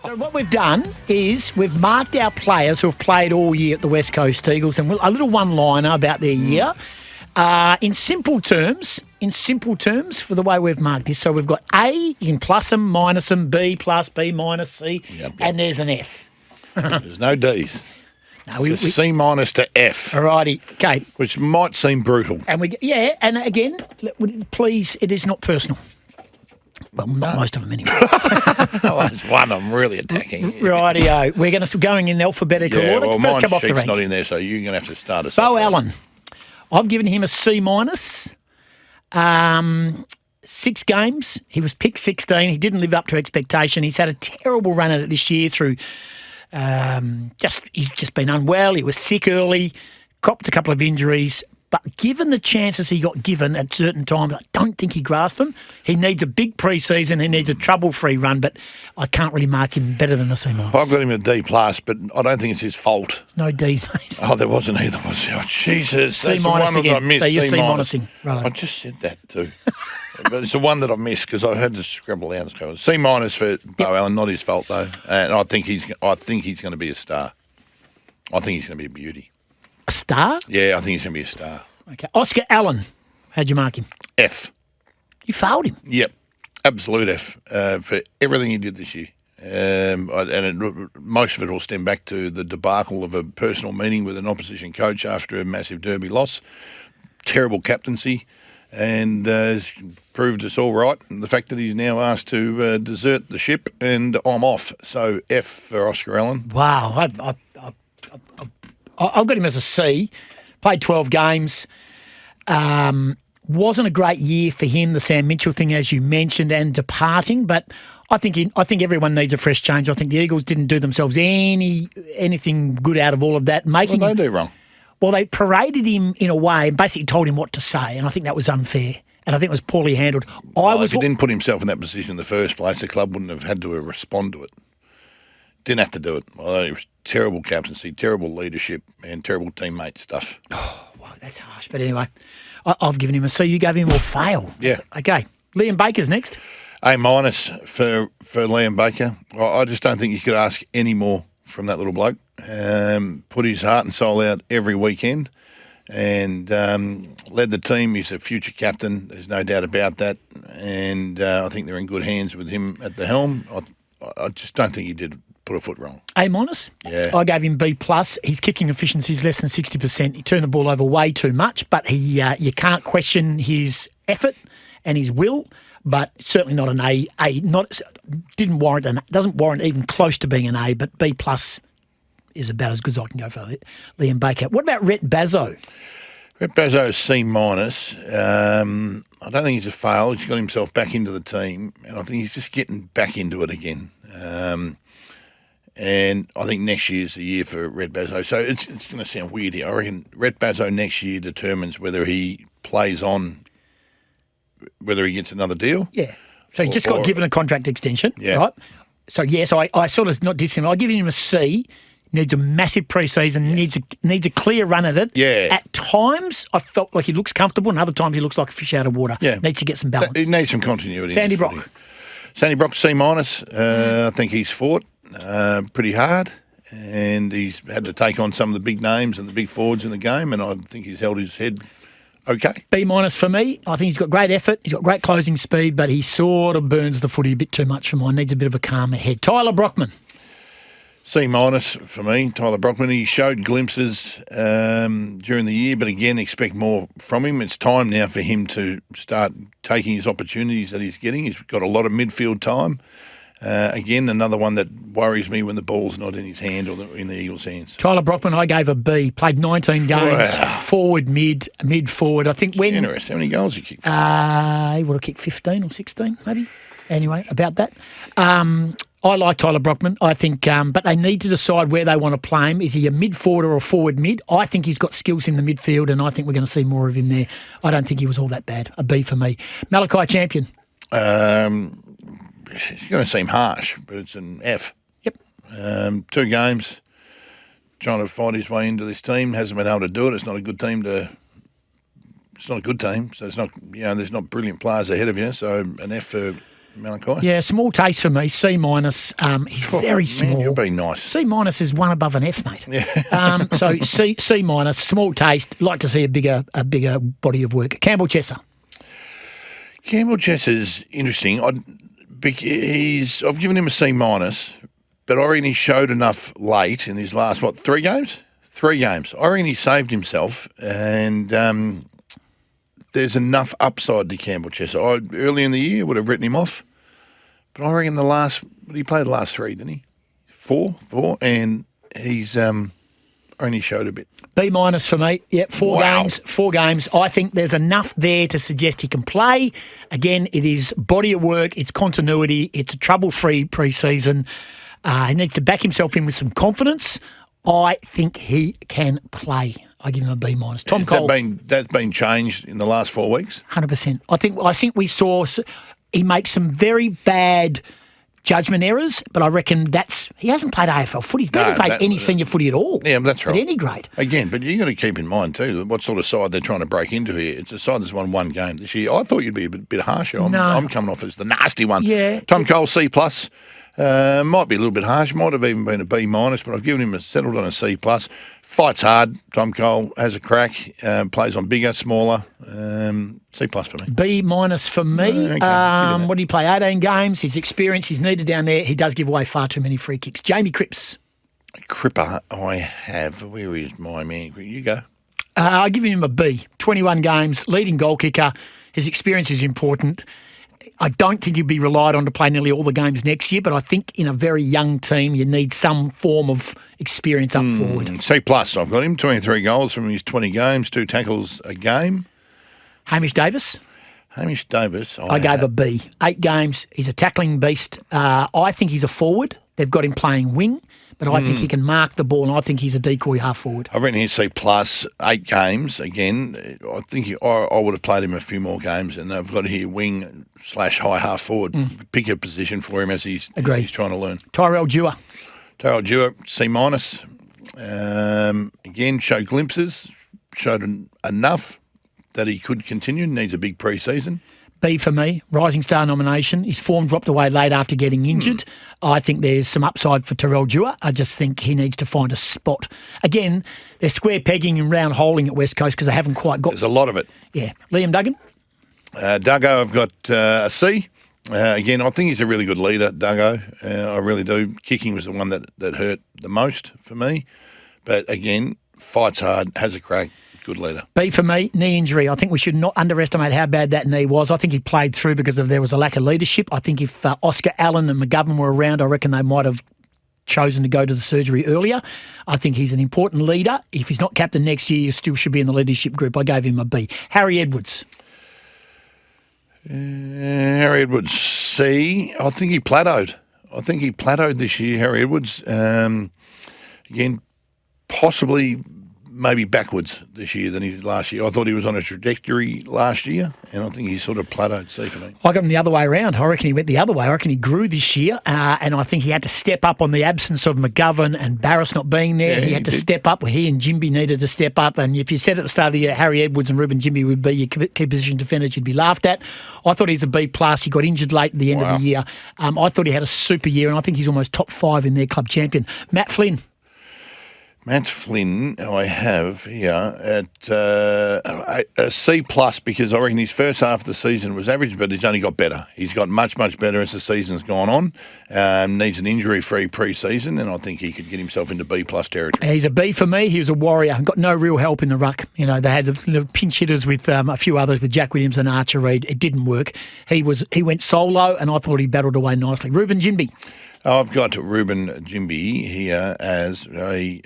So what we've done is we've marked our players who have played all year at the West Coast Eagles, and a little one-liner about their year. In simple terms, for the way we've marked this, so we've got A, you can plus them, minus them, B plus, B minus, C, and there's an F. There's no D's. No, it's a C minus to F. Alrighty, okay. Which might seem brutal. And and again, please, it is not personal. Well, not most of them anyway. Oh, there's one I'm really attacking. Rightio. We're going in alphabetical order. Well, First come off the rank. not in there, so you're going to have to start us Bo off. Allen. I've given him a C minus. 6 games. He was picked 16. He didn't live up to expectation. He's had a terrible run at it this year through he's just been unwell. He was sick early, copped a couple of injuries. But given the chances he got given at certain times, I don't think he grasped them. He needs a big pre-season. He needs a trouble-free run, but I can't really mark him better than a C minus. I've got him a D plus, but I don't think it's his fault. No D's, mate. Oh, there wasn't either, was there? Oh, Jesus. C minus again. So you're C minusing. Right. I just said that too. But it's the one that I missed because I had to scribble out. C minus for Bo Allen, not his fault though. And I think he's going to be a star. I think he's going to be a beauty. A star? Yeah, I think he's going to be a star. Okay. Oscar Allen, how'd you mark him? F. You failed him? Yep. Absolute F for everything he did this year. Most of it will stem back to the debacle of a personal meeting with an opposition coach after a massive derby loss. Terrible captaincy, and has proved us all right. And the fact that he's now asked to desert the ship, and I'm off. So F for Oscar Allen. Wow. I've got him as a C. Played 12 games. Wasn't a great year for him, the Sam Mitchell thing, as you mentioned, and departing. But I think everyone needs a fresh change. I think the Eagles didn't do themselves anything good out of all of that. What did they do wrong? Well, they paraded him in a way and basically told him what to say, and I think that was unfair. And I think it was poorly handled. If he didn't put himself in that position in the first place, the club wouldn't have had to respond to it. Didn't have to do it. Well, it was terrible captaincy, terrible leadership, and terrible teammate stuff. Oh, wow, that's harsh. But anyway, I've given him a C. You gave him a fail. Yeah. Okay. Liam Baker's next. A minus for Liam Baker. I just don't think you could ask any more from that little bloke. Put his heart and soul out every weekend and led the team. He's a future captain. There's no doubt about that. And I think they're in good hands with him at the helm. I just don't think he did put a foot wrong. A minus? Yeah. I gave him B plus. His kicking efficiency is less than 60%. He turned the ball over way too much, but you can't question his effort and his will, but certainly not an A. Doesn't warrant even close to being an A, but B plus is about as good as I can go for Liam Baker. What about Rhett Bazzo? Rhett Bazzo is C minus. I don't think he's a fail. He's got himself back into the team, and I think he's just getting back into it again. And I think next year's the year for Rhett Bazzo. So it's going to sound weird here. I reckon Rhett Bazzo next year determines whether he plays on, whether he gets another deal. Yeah. So he just got given a contract extension, right? So, yes, I sort of not dissing him. I've given him a C. Needs a massive pre-season, needs a clear run at it. Yeah. At times, I felt like he looks comfortable, and other times he looks like a fish out of water. Yeah. Needs to get some balance. He needs some continuity. Sandy Brock. Sandy Brock, C minus. I think he's fought pretty hard, and he's had to take on some of the big names and the big forwards in the game, and I think he's held his head okay. B minus for me. I think he's got great effort. He's got great closing speed, but he sort of burns the footy a bit too much for mine. Needs a bit of a calmer head. Tyler Brockman. C minus for me, Tyler Brockman. He showed glimpses during the year, but again, expect more from him. It's time now for him to start taking his opportunities that he's getting. He's got a lot of midfield time. Again, another one that worries me when the ball's not in his hand or in the Eagles' hands. Tyler Brockman, I gave a B. Played 19 games, forward, mid forward. I think when... Interesting. How many goals he kicked? He would have kicked 15 or 16, maybe. Anyway, about that. I like Tyler Brockman. I think, but they need to decide where they want to play him. Is he a mid forward or a forward mid? I think he's got skills in the midfield, and I think we're going to see more of him there. I don't think he was all that bad. A B for me. Malachi Champion. It's going to seem harsh, but it's an F. Yep. 2 games, trying to fight his way into this team. Hasn't been able to do it. It's not a good team It's not a good team, so it's not. There's not brilliant players ahead of you. So an F for Malachi. Yeah, small taste for me. C minus. He's very small. Man, you're being nice. C minus is one above an F, mate. Yeah. So C minus, small taste. Like to see a bigger body of work. Campbell Chesser. Campbell Chesser's interesting. I've given him a C minus, but I reckon he showed enough late in his last, 3 games? 3 games. I reckon he saved himself, and there's enough upside to Campbell Chesser. Early in the year, would have written him off, but I reckon he played the last 3, didn't he? 4, and he's only showed a bit. B minus for me. Yep, 4 games. 4 games. I think there's enough there to suggest he can play. Again, it is body of work. It's continuity. It's a trouble-free pre-season. He needs to back himself in with some confidence. I think he can play. I give him a B minus. Tom Cole. That's been changed in the last 4 weeks? 100%. I think we saw he makes some very bad judgment errors, but I reckon he hasn't played AFL footy. He's barely played any senior footy at all. Yeah, that's right. At any grade. Again, but you've got to keep in mind too what sort of side they're trying to break into here. It's a side that's won 1 game this year. I thought you'd be a bit harsher. I'm coming off as the nasty one. Yeah. Tom Cole, C+. Might be a little bit harsh. Might have even been a B minus, but I've given him settled on a C+. Fights hard. Tom Cole has a crack. Plays on bigger, smaller. C+ for me. B minus for me. Okay, what did he play? 18 games. His experience, he's needed down there. He does give away far too many free kicks. Jamie Cripps. Cripper, I have. Where is my man? You go. I give him a B. 21 games, leading goal kicker. His experience is important. I don't think he'd be relied on to play nearly all the games next year, but I think in a very young team, you need some form of experience up forward. C+, I've got him. 23 goals from his 20 games, 2 tackles a game. Hamish Davis. I gave a B. 8 games. He's a tackling beast. I think he's a forward. They've got him playing wing, but I think he can mark the ball, and I think he's a decoy half forward. I've written here C+, 8 games. Again, I think I would have played him a few more games, and I've got here wing / high half forward. Pick a position for him as he's trying to learn. Tyrell Dewar, C-. Again, showed glimpses, showed enough that he could continue. Needs a big pre-season. B for me, Rising Star nomination. His form dropped away late after getting injured. I think there's some upside for Tyrell Dewar. I just think he needs to find a spot. Again, they're square pegging and round holing at West Coast because they haven't quite got... There's a lot of it. Yeah. Liam Duggan? Duggo, I've got a C. Again, I think he's a really good leader, Duggo. I really do. Kicking was the one that hurt the most for me. But again, fights hard, has a crack. Good leader. B for me, knee injury. I think we should not underestimate how bad that knee was. I think he played through because there was a lack of leadership. I think if Oscar Allen and McGovern were around, I reckon they might have chosen to go to the surgery earlier. I think he's an important leader. If he's not captain next year, you still should be in the leadership group. I gave him a B. Harry Edwards. C. I think he plateaued this year, Harry Edwards. Again, possibly maybe backwards this year than he did last year. I thought he was on a trajectory last year, and I think he sort of plateaued. C for me. I got him the other way around. I reckon he went the other way. I reckon he grew this year, and I think he had to step up on the absence of McGovern and Barris not being there. Yeah, he had to step up. He and Jimby needed to step up. And if you said at the start of the year Harry Edwards and Ruben Jimby would be your key position defenders, you'd be laughed at. I thought he's a B+. He got injured late at the end of the year. I thought he had a super year, and I think he's almost top 5 in their club champion. Matt Flynn, I have here at a C+ because I reckon his first half of the season was average, but he's only got better. He's got much, much better as the season's gone on. Needs an injury-free pre-season, and I think he could get himself into B+ territory. He's a B for me. He was a warrior. Got no real help in the ruck. You know, they had the pinch hitters with a few others, with Jack Williams and Archer Reid. It didn't work. He went solo, and I thought he battled away nicely. Ruben Jimby. I've got Ruben Jimby here as a.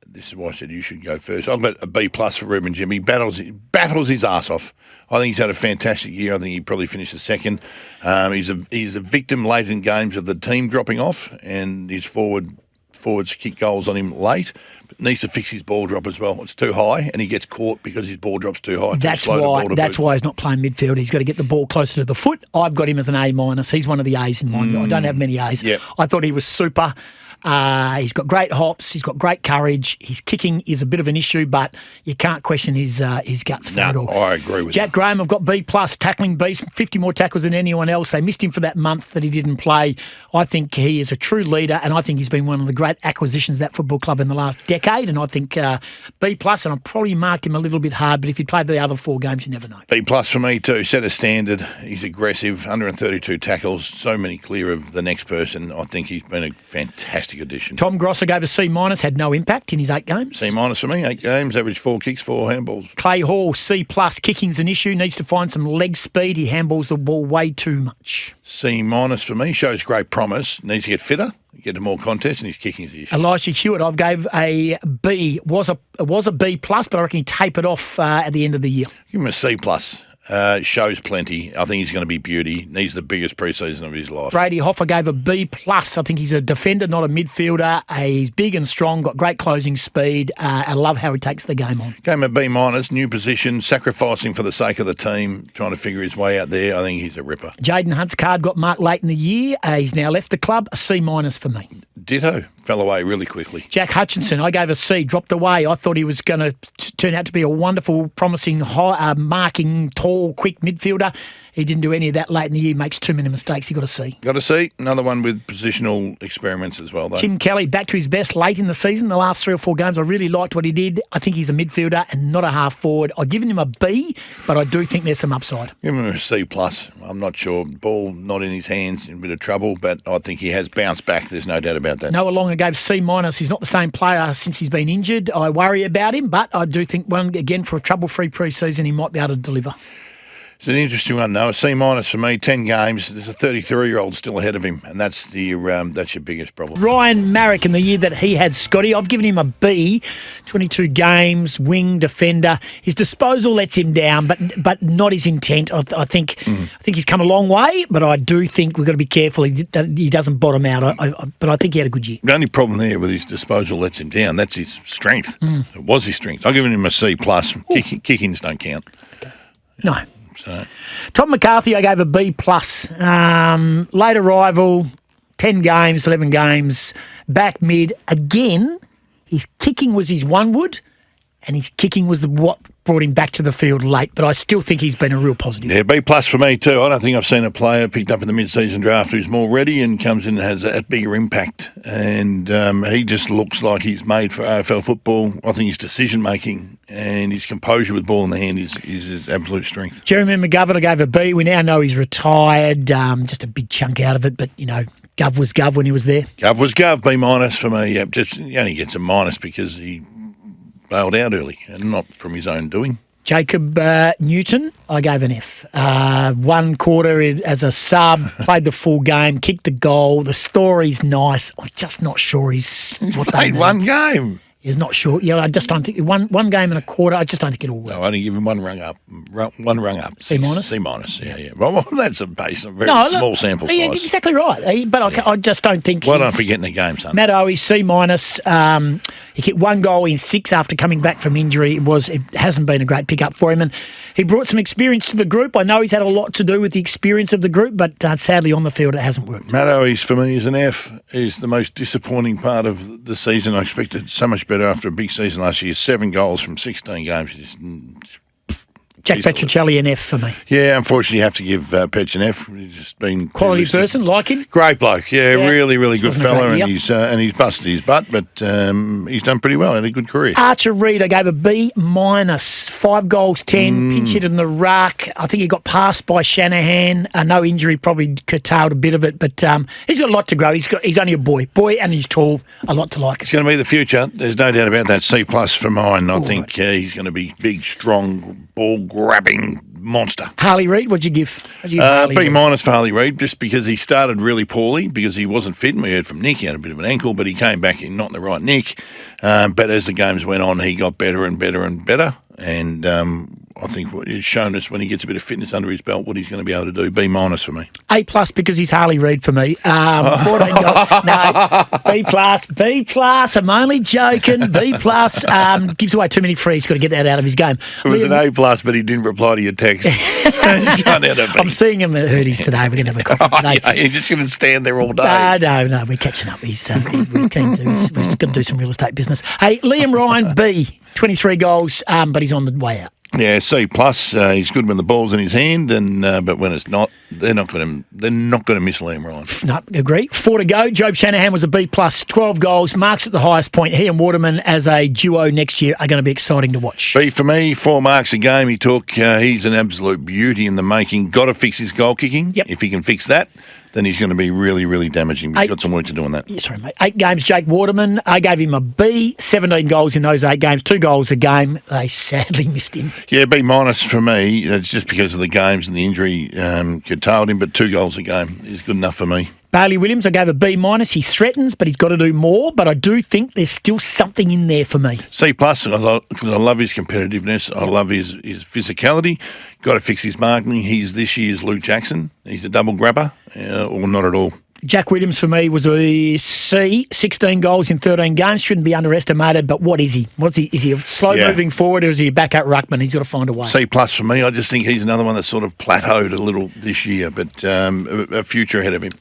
This is why I said you should go first. I've got a B+ for Ruben Jimby. Battles his ass off. I think he's had a fantastic year. I think he probably finished second. He's a victim late in games of the team dropping off, and his forwards kick goals on him late. But needs to fix his ball drop as well. It's too high, and he gets caught because his ball drop's too high. That's why he's not playing midfield. He's got to get the ball closer to the foot. I've got him as an A-. He's one of the A's in mine. I don't have many A's. Yep. I thought he was super. He's got great hops. He's got great courage. His kicking is a bit of an issue, but you can't question his guts for it all. I agree with Jack Graham, I've got B+, tackling beast, 50 more tackles than anyone else. They missed him for that month that he didn't play. I think he is a true leader, and I think he's been one of the great acquisitions of that football club in the last decade, and I think B+, and I've probably marked him a little bit hard, but if he played the other 4 games, you never know. B+ for me too. Set a standard. He's aggressive, 132 tackles, so many clear of the next person. I think he's been a fantastic addition. Tom Grosser gave a C-, had no impact in his 8 games. C- for me, 8 games, average 4 kicks, 4 handballs. Clay Hall, C+, kicking's an issue, needs to find some leg speed. He handballs the ball way too much. C- for me, shows great promise, needs to get fitter, get to more contests, and his kicking's the issue. Elisha Hewitt, I've gave a B. Was a B+, but I reckon he tapered off at the end of the year. Give him a C+. Shows plenty. I think he's going to be beauty. Needs the biggest pre-season of his life. Brady Hoffer gave a B+. I think he's a defender, not a midfielder. He's big and strong, got great closing speed. I love how he takes the game on. Gave him a B-, new position, sacrificing for the sake of the team, trying to figure his way out there. I think he's a ripper. Jaden Hunt's card got marked late in the year. He's now left the club. A C- for me. Ditto. Fell away really quickly. Jack Hutchinson, I gave a C, dropped away. I thought he was going to turn out to be a wonderful, promising, marking, tall, quick midfielder. He didn't do any of that late in the year, makes too many mistakes. He got a C. Got a C. Another one with positional experiments as well, though. Tim Kelly, back to his best late in the season. The last 3 or 4 games, I really liked what he did. I think he's a midfielder and not a half forward. I've given him a B, but I do think there's some upside. Give him a C+. I'm not sure. Ball not in his hands, in a bit of trouble, but I think he has bounced back. There's no doubt about that. Noah Longer gave C-. He's not the same player since he's been injured. I worry about him, but I do think, again, for a trouble-free pre-season, he might be able to deliver. It's an interesting one, though. A C- for me, 10 games. There's a 33-year-old still ahead of him, and that's your biggest problem. Ryan Marrick, in the year that he had Scotty, I've given him a B. 22 games, wing defender. His disposal lets him down, but not his intent. I think he's come a long way, but I do think we've got to be careful he doesn't bottom out. But I think he had a good year. The only problem there with his disposal lets him down. That's his strength. It was his strength. I've given him a C+. Kickings don't count. Okay. No. So. Tom McCarthy, I gave a B+. Late arrival, 10 games, 11 games, back mid. Again, his kicking was his one wood, and his kicking was what brought him back to the field late. But I still think he's been a real positive. Yeah, B+ for me too. I don't think I've seen a player picked up in the mid-season draft who's more ready and comes in and has a bigger impact. And he just looks like he's made for AFL football. I think his decision-making and his composure with ball in the hand is his absolute strength. Jeremy McGovern, I gave a B. We now know he's retired. Just a big chunk out of it, but, Gov was Gov when he was there. Gov was Gov, B- for me. Yeah, just he only gets a minus because he bailed out early and not from his own doing. Jacob Newton, I gave an F. 1 quarter as a sub, played the full game, kicked the goal. The story's nice. I'm just not sure he's what they played need. one game. He's not sure. Yeah, I just don't think one game and a quarter. I just don't think it'll work. No, I only give him one rung up. C-? C-, yeah. Well, that's a base, a very small sample size. Yeah, exactly right. But I just don't think Why don't forget in the game, son? Matt Owie, C-. He kicked 1 goal in 6 after coming back from injury. It hasn't been a great pickup for him. And he brought some experience to the group. I know he's had a lot to do with the experience of the group, but sadly on the field it hasn't worked. Matt Owie, for me, is an F. Is the most disappointing part of the season. I expected so much better after a big season last year. 7 goals from 16 games. Jack Petrocelli, an F for me. Yeah, unfortunately, you have to give Petch an F. He's just been quality person, like him. Great bloke, yeah. Really, really good fella, and year. he's busted his butt, but he's done pretty well. Had a good career. Archer Reid, I gave a B-. 5 goals, 10, pinch hit in the ruck. I think he got passed by Shanahan. No injury probably curtailed a bit of it, but he's got a lot to grow. He's only a boy, and he's tall. A lot to like. It's going to be the future. There's no doubt about that. C+ for mine. I think he's going to be big, strong, ball-grabbing monster. Harley Reid, what'd you give? B- for Harley Reid, just because he started really poorly, because he wasn't fit. We heard from Nick, he had a bit of an ankle, but he came back in not in the right nick. But as the games went on, he got better and better and better. And I think he's shown us when he gets a bit of fitness under his belt what he's going to be able to do. B- for me. A+ because he's Harley Reid for me. 14 goals. No, B+. I'm only joking. B+. Gives away too many frees. Got to get that out of his game. It was an A+, but he didn't reply to your text. I'm seeing him at Hurdy's today. We're going to have a coffee today. Yeah, you're just going to stand there all day. No. We're catching up. We're keen to. We're just going to do some real estate business. Hey, Liam Ryan, B. 23 goals, but he's on the way out. Yeah, C+. He's good when the ball's in his hand, and but when it's not, they're not going to miss Liam Ryan. No, agree. 4 to go. Job Shanahan was a B+, 12 goals, marks at the highest point. He and Waterman as a duo next year are going to be exciting to watch. B for me, 4 marks a game he took. He's an absolute beauty in the making. Got to fix his goal kicking. Yep. If he can fix that, then he's going to be really, really damaging. He's got some work to do on that. Yeah, sorry, mate. 8 games, Jake Waterman. I gave him a B, 17 goals in those 8 games, 2 goals a game. They sadly missed him. Yeah, B- for me. It's just because of the games and the injury curtailed him, but 2 goals a game is good enough for me. Bailey Williams, I gave a B-. He threatens, but he's got to do more. But I do think there's still something in there for me. C+, because I love his competitiveness. I love his physicality. Got to fix his marking. He's this year's Luke Jackson. He's a double grabber, or not at all. Jack Williams for me was a C, 16 goals in 13 games. Shouldn't be underestimated, but what is he? Is he a slow moving forward or is he a backup ruckman? He's got to find a way. C+ for me. I just think he's another one that's sort of plateaued a little this year, but a future ahead of him.